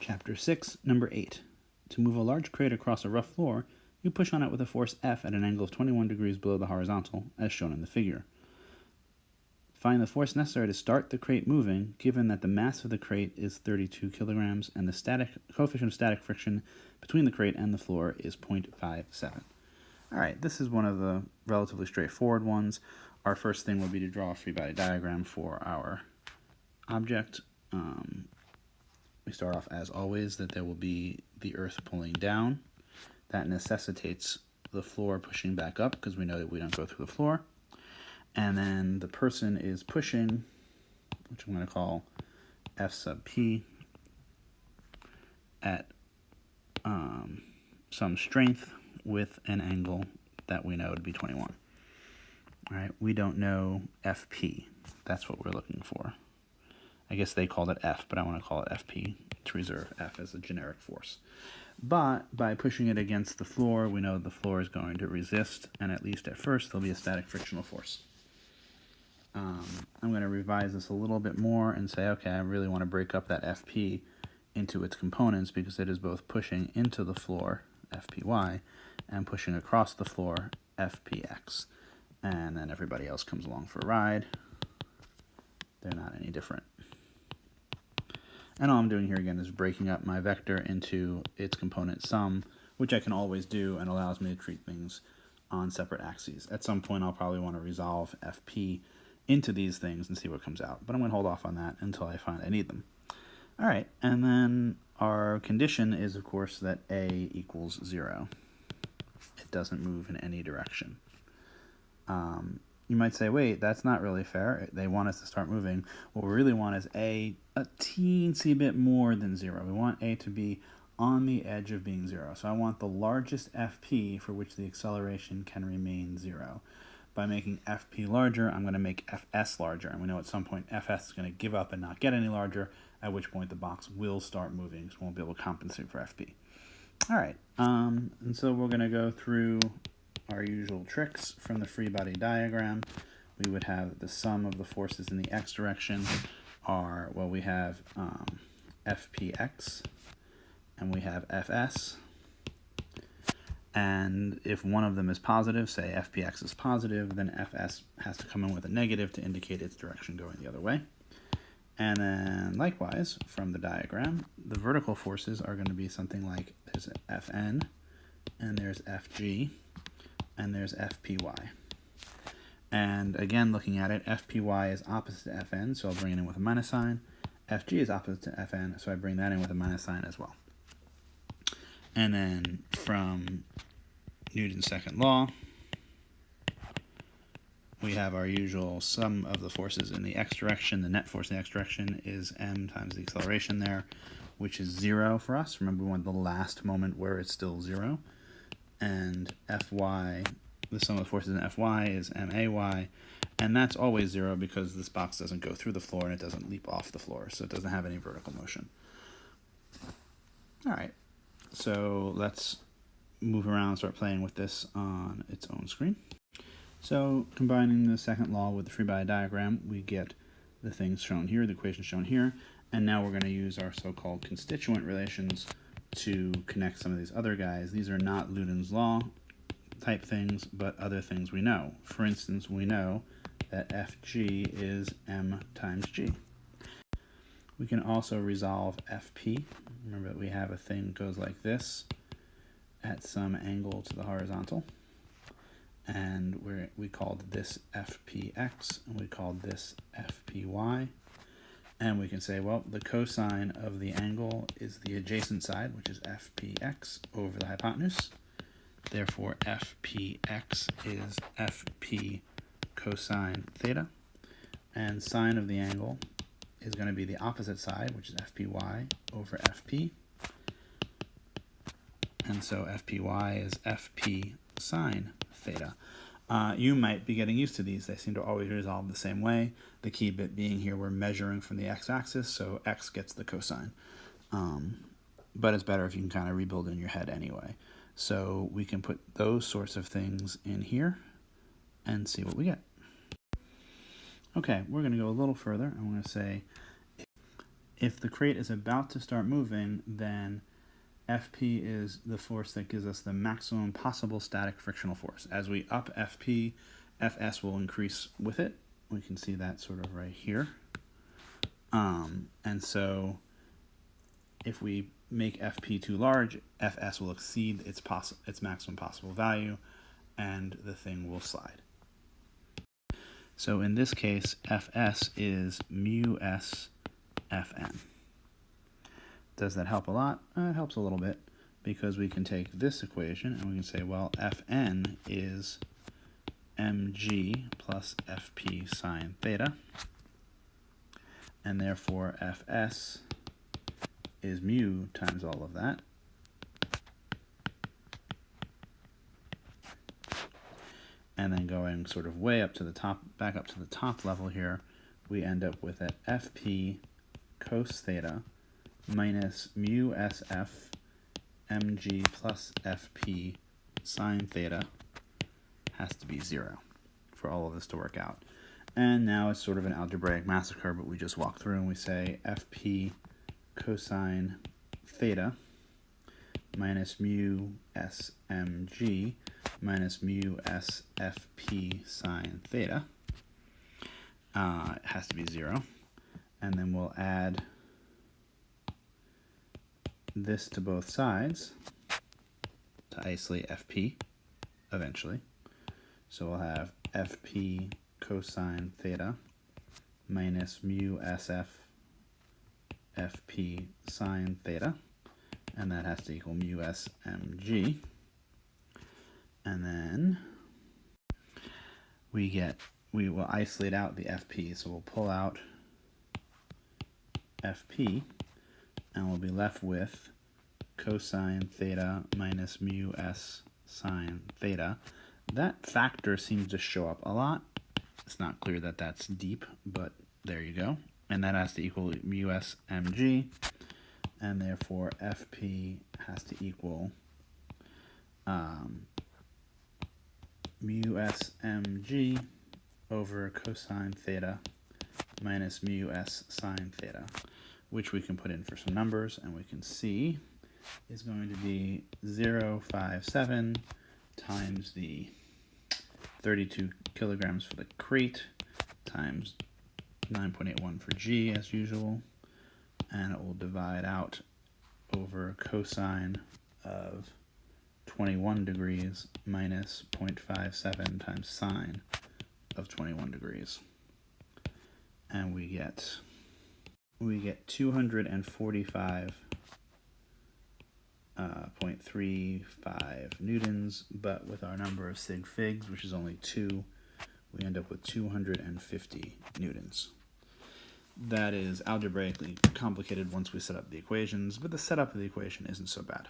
Chapter 6, Number 8. To move a large crate across a rough floor, you push on it with a force F at an angle of 21 degrees below the horizontal, as shown in the figure. Find the force necessary to start the crate moving, given that the mass of the crate is 32 kilograms and the coefficient of static friction between the crate and the floor is 0.57. Alright, this is one of the relatively straightforward ones. Our first thing would be to draw a free body diagram for our object. We start off, as always, that there will be the earth pulling down. That necessitates the floor pushing back up because we know that we don't go through the floor. And then the person is pushing, which I'm going to call F sub P, at some strength with an angle that we know would be 21. All right, we don't know FP. That's what we're looking for. I guess they called it F, but I want to call it FP to reserve F as a generic force. But by pushing it against the floor, we know the floor is going to resist, and at least at first, there'll be a static frictional force. I'm going to revise this a little bit more and say, okay, I really want to break up that FP into its components because it is both pushing into the floor, FPY, and pushing across the floor, FPX. And then everybody else comes along for a ride. They're not any different. And all I'm doing here again is breaking up my vector into its component sum, which I can always do and allows me to treat things on separate axes. At some point I'll probably want to resolve FP into these things and see what comes out, but I'm going to hold off on that until I find I need them. Alright, and then our condition is, of course, that A equals 0. It doesn't move in any direction. You might say, wait, that's not really fair. They want us to start moving. What we really want is a teensy bit more than 0. We want A to be on the edge of being 0. So I want the largest FP for which the acceleration can remain 0. By making FP larger, I'm going to make Fs larger. And we know at some point Fs is going to give up and not get any larger, at which point the box will start moving, so we won't be able to compensate for FP. All right, and so we're going to go through our usual tricks from the free body diagram. We would have the sum of the forces in the x direction are, well, we have FPX and we have FS. And if one of them is positive, say FPX is positive, then FS has to come in with a negative to indicate its direction going the other way. And then likewise, from the diagram, the vertical forces are going to be something like there's Fn, and there's Fg, and there's Fpy. And again, looking at it, Fpy is opposite to Fn, so I'll bring it in with a minus sign. Fg is opposite to Fn, so I bring that in with a minus sign as well. And then from Newton's second law, we have our usual sum of the forces in the x direction. The net force in the x direction is m times the acceleration there, which is 0 for us. Remember, we want the last moment where it's still 0. And Fy, the sum of the forces in Fy is may, and that's always 0 because this box doesn't go through the floor and it doesn't leap off the floor, so it doesn't have any vertical motion. All right, so let's move around and start playing with this on its own screen. So combining the second law with the free body diagram, we get the things shown here, the equations shown here, and now we're going to use our so-called constituent relations to connect some of these other guys. These are not Newton's law type things, but other things we know. For instance, we know that Fg is m times g. We can also resolve Fp. Remember that we have a thing that goes like this at some angle to the horizontal. And we called this Fpx, and we called this Fpy. And we can say, well, the cosine of the angle is the adjacent side, which is Fpx over the hypotenuse. Therefore, Fpx is Fp cosine theta. And sine of the angle is going to be the opposite side, which is Fpy over Fp. And so Fpy is Fp sine theta. You might be getting used to these. They seem to always resolve the same way. The key bit being here, we're measuring from the x-axis, so x gets the cosine. But it's better if you can kind of rebuild it in your head anyway. So we can put those sorts of things in here and see what we get. Okay, we're going to go a little further. I'm going to say If the crate is about to start moving, then Fp is the force that gives us the maximum possible static frictional force. As we up Fp, Fs will increase with it. We can see that sort of right here. And so if we make Fp too large, Fs will exceed its maximum possible value, and the thing will slide. So in this case, Fs is mu s Fn. Does that help a lot? It helps a little bit, because we can take this equation and we can say, well, Fn is mg plus Fp sine theta, and therefore Fs is mu times all of that. And then going sort of way up to the top, back up to the top level here, we end up with a Fp cos theta minus mu sf mg plus Fp sine theta has to be 0 for all of this to work out. And now it's sort of an algebraic massacre, but we just walk through and we say Fp cosine theta minus mu smg minus mu sfp sine theta. It has to be 0. And then we'll add this to both sides to isolate Fp eventually. So we'll have Fp cosine theta minus mu sf Fp sine theta, and that has to equal mu smg. And then we will isolate out the Fp, so we'll pull out Fp, and we'll be left with cosine theta minus mu s sine theta. That factor seems to show up a lot. It's not clear that that's deep, but there you go. And that has to equal mu smg, and therefore Fp has to equal mu smg over cosine theta minus mu s sine theta, which we can put in for some numbers, and we can see is going to be 0.57 times the 32 kilograms for the crate times 9.81 for g as usual, and it will divide out over cosine of 21 degrees minus 0.57 times sine of 21 degrees. And we get 245.35 newtons, but with our number of sig figs, which is only 2, we end up with 250 newtons. That is algebraically complicated once we set up the equations, but the setup of the equation isn't so bad.